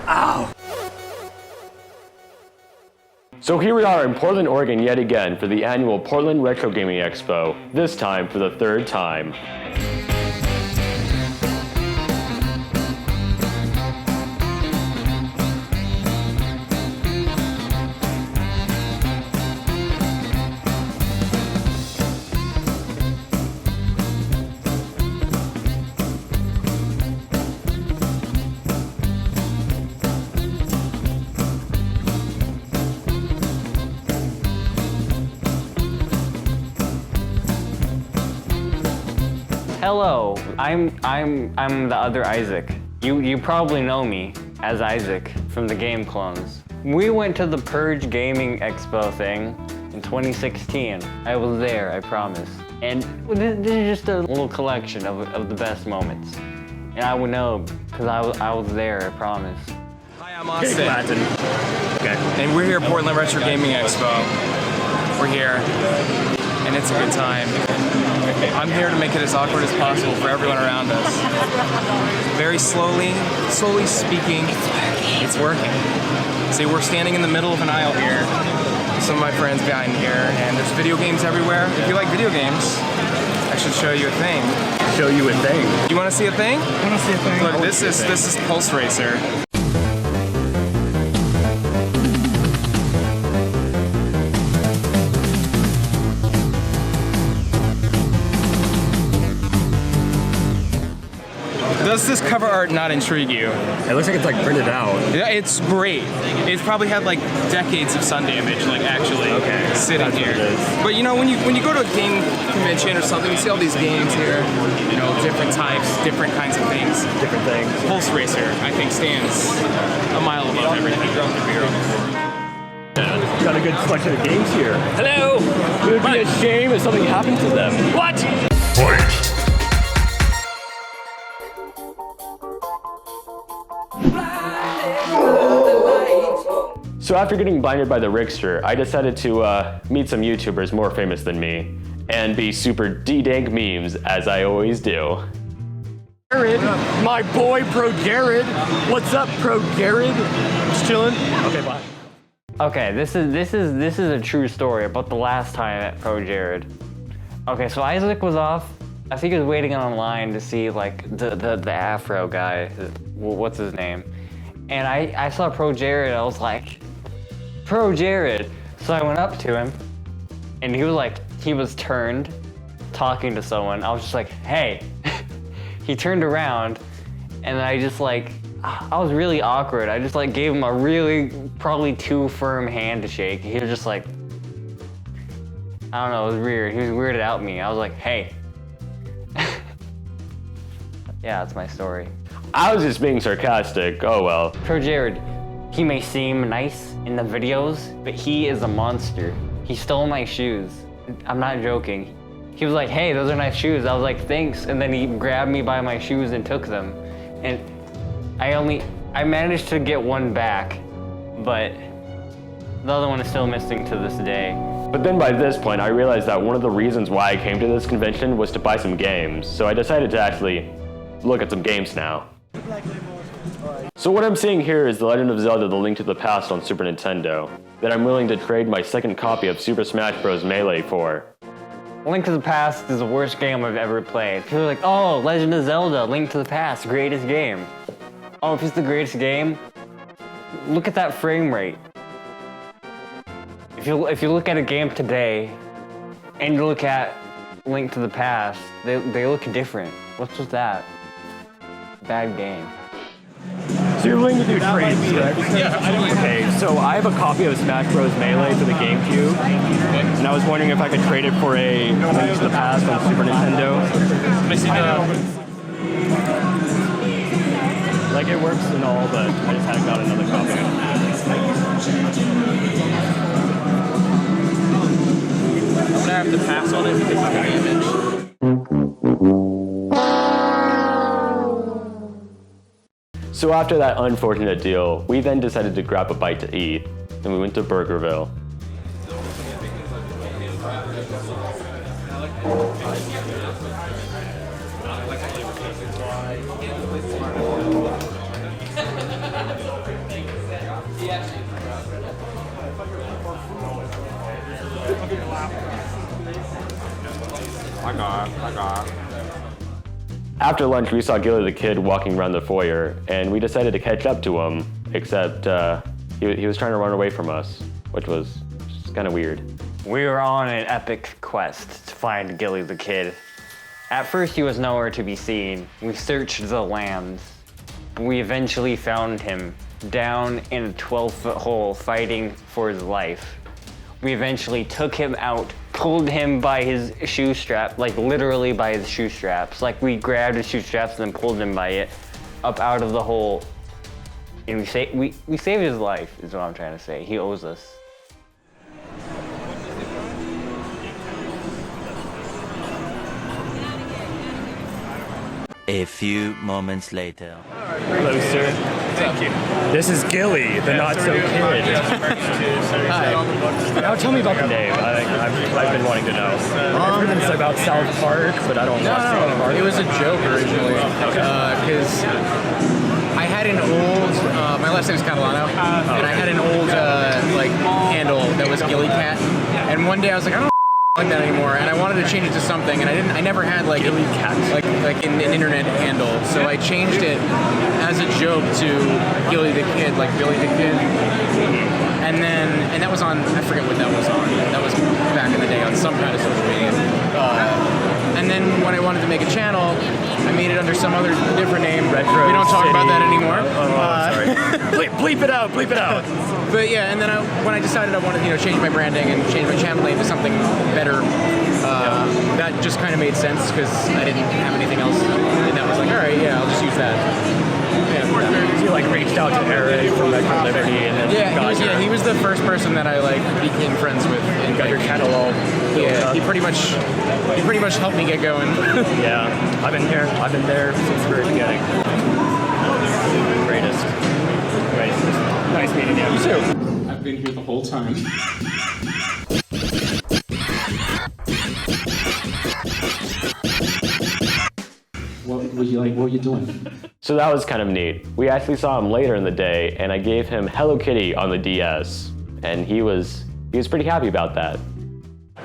Ow. So here we are in Portland, Oregon yet again for the annual Portland Retro Gaming Expo, this time for the third time. Hello, I'm the other Isaac. You probably know me as Isaac from the Game Clones. We went to the Purge Gaming Expo thing in 2016. I was there, I promise. And this is just a little collection of the best moments. And I would know, because I was there, I promise. Hi, I'm Austin. Okay. And we're here at Portland Retro Gaming Expo. We're here, and it's a good time. I'm here to make it as awkward as possible for everyone around us. Very slowly speaking, it's working. See, we're standing in the middle of an aisle here. Some of my friends behind here, and there's video games everywhere. If you like video games, I should show you a thing. Show you a thing. You want to see a thing? I want to see a thing. Look, this is Pulse Racer. Does this cover art not intrigue you? It looks like it's like printed out. Yeah, it's great. It's probably had like decades of sun damage, like actually sitting here. But you know, when you go to a game convention or something, you see all these games here. You know, different types, different kinds of things. Different things. Pulse Racer, I think, stands a mile above everything. Got a good selection of games here. Hello! It would be a shame if something happened to them. What? Fight! So after getting blinded by the Rickster, I decided to meet some YouTubers more famous than me and be super D-dank memes, as I always do. Jared, my boy Pro Jared. What's up, Pro Jared? Just chilling. Okay, bye. Okay, this is a true story about the last time at Pro Jared. Okay, so Isaac was off. I think he was waiting online to see like the Afro guy. What's his name? And I saw Pro Jared. I was like, Pro Jared. So I went up to him, and he was turned, talking to someone. I was just like, hey. He turned around, and I was really awkward. I just like gave him a really probably too firm hand to shake. He was just like, I don't know, it was weird. He was weirded out me. I was like, hey. Yeah, that's my story. I was just being sarcastic. Oh well. Pro Jared, he may seem nice in the videos, but he is a monster. He stole my shoes. I'm not joking. He was like, hey, those are nice shoes. I was like, thanks. And then he grabbed me by my shoes and took them. And I managed to get one back, but the other one is still missing to this day. But then by this point, I realized that one of the reasons why I came to this convention was to buy some games. So I decided to actually look at some games now. So what I'm seeing here is The Legend of Zelda: The Link to the Past on Super Nintendo, that I'm willing to trade my second copy of Super Smash Bros. Melee for. Link to the Past is the worst game I've ever played. People are like, oh, Legend of Zelda, Link to the Past, greatest game. Oh, if it's the greatest game, look at that frame rate. If you look at a game today, and you look at Link to the Past, they look different. What's with that? Bad game. So you're willing to do trades, correct? Yeah. Okay, so I have a copy of Smash Bros. Melee for the GameCube, and I was wondering if I could trade it for a Link to the Past on Super Nintendo. Like, it works and all, but I just hadn't got another copy. I'm gonna have to pass on it because of the damage. So after that unfortunate deal, we then decided to grab a bite to eat, and we went to Burgerville. I got it. After lunch, we saw Gilly the Kid walking around the foyer, and we decided to catch up to him, except he was trying to run away from us, which was just kind of weird. We were on an epic quest to find Gilly the Kid. At first, he was nowhere to be seen. We searched the lands. We eventually found him down in a 12-foot hole fighting for his life. We eventually took him out, pulled him by his shoe strap, like literally by his shoe straps. Like we grabbed his shoe straps and then pulled him by it up out of the hole. And we saved his life, is what I'm trying to say. He owes us. A few moments later. Hello, sir. Thank you. This is Gilly, the not-so-kid. Hi. Now tell me about the name. I've been wanting to know. I've heard this about South Park, but I don't watch South Park. It was a joke originally, because I had an old, my last name is Catalano, and I had an old handle that was Gilly Cat, and one day I was like, I don't like that anymore, and I wanted to change it to something, and I never had like Gilly Cat, like an internet handle, so I changed it as a joke to Gilly the Kid, like Billy the Kid, and that was on, I forget what that was on. That was back in the day on some kind of social media. And then when I wanted to make a channel, I made it under some other different name. Retro we don't talk City. about that anymore. Sorry. bleep it out. Bleep it out. But yeah, and then when I decided I wanted to change my branding and change my channel name to something better, that just kind of made sense because I didn't have anything else, and that was like, all right, yeah, I'll just use that. You like reached out to Eric from Metro Liberty, and then he was the first person that I became friends with and got your catalog. Yeah, he pretty much helped me get going. Yeah, I've been there since the very beginning. Greatest. Nice meeting you. You too. I've been here the whole time. What were you doing? So that was kind of neat. We actually saw him later in the day, and I gave him Hello Kitty on the DS, and he was pretty happy about that.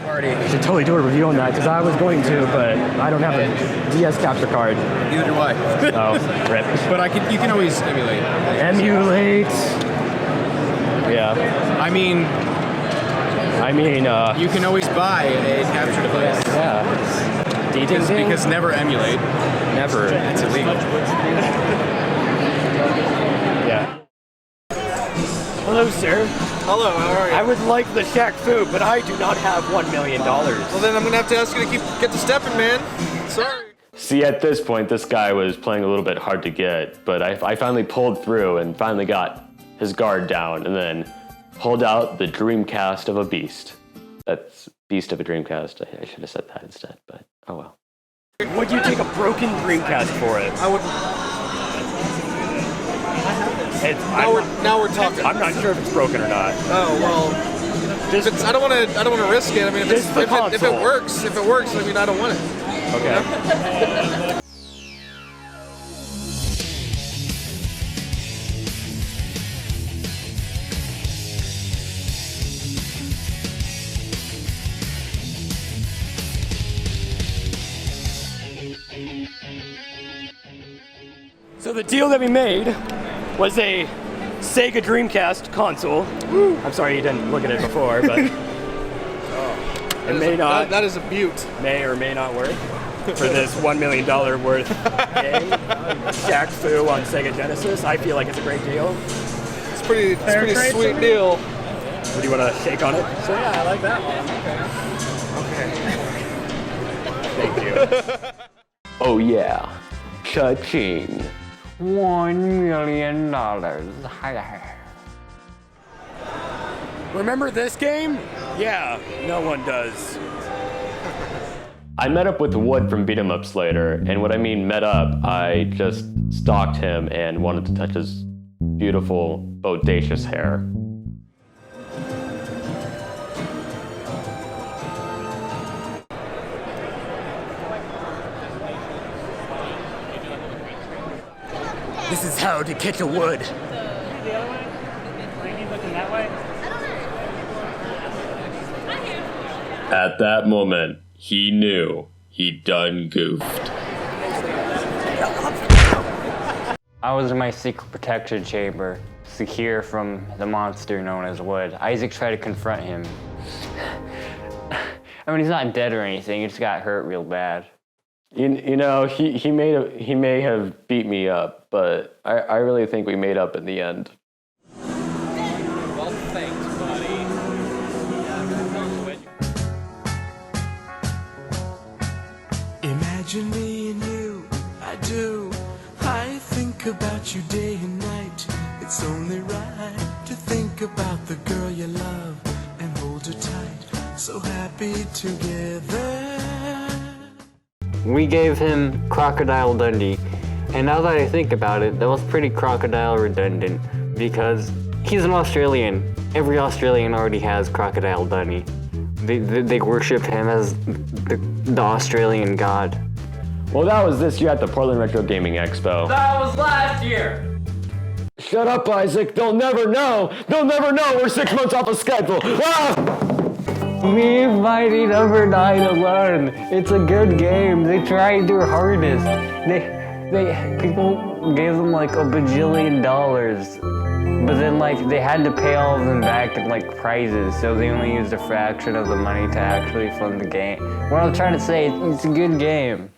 Party. I should totally do a review on that because I was going to, but I don't have a DS capture card. Neither do I. Oh, rip. But you can always emulate. Emulate. Yeah. I mean, you can always buy a capture device. Yeah. Because never emulate. Never. It's illegal. Yeah. Hello, sir. Hello, how are you? I would like the Shack food, but I do not have $1 million. Well, then I'm gonna have to ask you to get to stepping, man. Sorry. See, at this point, this guy was playing a little bit hard to get, but I finally pulled through and finally got his guard down, and then pulled out the Dreamcast of a beast. That's Beast of a Dreamcast. I should have said that instead, but oh well. Would you take a broken Dreamcast for it? I would. Now we're talking. I'm not sure if it's broken or not. Oh well. I don't want to risk it. I mean, if it works, I mean, I don't want it. Okay. So the deal that we made was a Sega Dreamcast console. I'm sorry you didn't look at it before, but it may not. That is a beaut. May or may not work for this $1 million worth game. Shaq Fu on Sega Genesis. I feel like it's a great deal. It's pretty sweet deal. Would you want to shake on it? So yeah, I like that one. Okay. Thank you. Oh yeah, cha-ching. $1 million. Remember this game? Yeah, no one does. I met up with Wood from Beat 'em Ups later, and what I mean met up, I just stalked him and wanted to touch his beautiful, bodacious hair. This is how to catch a wood. At that moment, he knew he'd done goofed. I was in my secret protection chamber, secure from the monster known as Wood. Isaac tried to confront him. I mean, he's not dead or anything, he just got hurt real bad. You know, he may have beat me up, but I really think we made up in the end. Well, thanks, buddy. Imagine me and you, I do. I think about you day and night. It's only right to think about the girl you love and hold her tight. So happy together. We gave him Crocodile Dundee, and now that I think about it, that was pretty crocodile redundant, because he's an Australian. Every Australian already has Crocodile Dundee. They worship him as the Australian god. Well, that was this year at the Portland Retro Gaming Expo. That was last year! Shut up, Isaac. They'll never know. They'll never know. We're 6 months off of schedule. Ah! We mighty number 9 alone. It's a good game. They tried their hardest. People gave them like $1 bajillion. But then like they had to pay all of them back in like prizes, so they only used a fraction of the money to actually fund the game. What I'm trying to say is it's a good game.